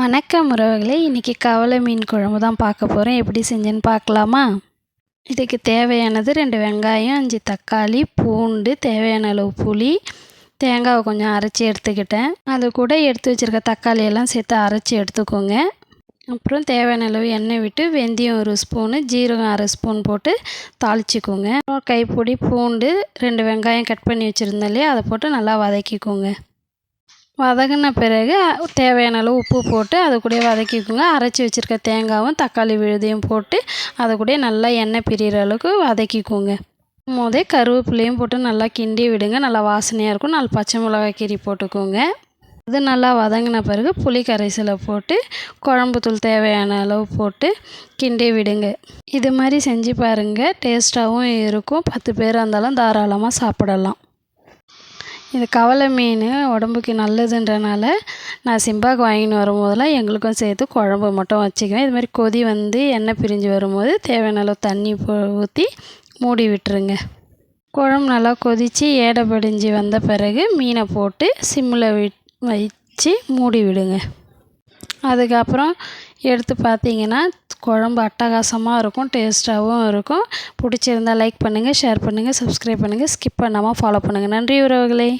வணக்கம் உறவுகளே, இன்றைக்கி கவலை மீன் குழம்பு தான் பார்க்க போகிறேன். எப்படி செஞ்சேன்னு பார்க்கலாமா? இதுக்கு தேவையானது 2 வெங்காயம், 5 தக்காளி, பூண்டு, தேவையான அளவு புளி, தேங்காவை கொஞ்சம் அரைச்சி எடுத்துக்கிட்டேன். அது கூட எடுத்து வச்சுருக்க தக்காளியெல்லாம் சேர்த்து அரைச்சி எடுத்துக்கோங்க. அப்புறம் தேவையான அளவு எண்ணெய் விட்டு வெந்தயம் 1 ஸ்பூனு, ஜீரகம் 1/2 ஸ்பூன் போட்டு தாளிச்சிக்கோங்க. ஒரு கைப்பிடி பூண்டு, 2 வெங்காயம் கட் பண்ணி வச்சுருந்தேன் இல்லையா, அதை போட்டு நல்லா வதக்கிக்கோங்க. வதங்கின பிறகு தேவையான அளவு உப்பு போட்டு அது கூட வதக்கிக்கோங்க. அரைச்சி வச்சுருக்க தேங்காயும் தக்காளி விழுதையும் போட்டு அது கூட நல்லா எண்ணெய் பிரிகிற அளவுக்கு வதக்கிக்கோங்க. முதே கருவேப்பிலையும் போட்டு நல்லா கிண்டி விடுங்க. நல்லா வாசனையாக இருக்கும். 4 பச்சை மிளகாய் கீரி போட்டுக்கோங்க. அது நல்லா வதங்கின பிறகு புளி கரைசலை போட்டு குழம்புத்தூள் தேவையான அளவு போட்டு கிண்டி விடுங்க. இது மாதிரி செஞ்சு பாருங்கள், டேஸ்ட்டாகவும் இருக்கும். 10 பேர் இருந்தாலும் தாராளமாக சாப்பிடலாம். இது கவலை மீன் உடம்புக்கு நல்லதுன்றனால நான் சிம்பாவுக்கு வாங்கின்னு வரும்போதெல்லாம் எங்களுக்கும் சேர்த்து குழம்பு மட்டும் வச்சுக்குவேன். இது மாதிரி கொதி வந்து எண்ணெய் பிரிஞ்சு வரும்போது தேவையான அளவு தண்ணி ஊற்றி மூடி விட்டுருங்க. குழம்பு நல்லா கொதித்து ஏடை படிஞ்சு வந்த பிறகு மீனை போட்டு சிம்மில் வச்சு மூடி விடுங்க. அதுக்கப்புறம் எடுத்து பார்த்தீங்கன்னா குழம்பு அட்டகாசமாக இருக்கும், டேஸ்ட்டாகவும் இருக்கும். பிடிச்சிருந்தால் லைக் பண்ணுங்கள், ஷேர் பண்ணுங்கள், சப்ஸ்கிரைப் பண்ணுங்கள், ஸ்கிப் பண்ணாமல் ஃபாலோ பண்ணுங்கள். நன்றி உறவுகளே.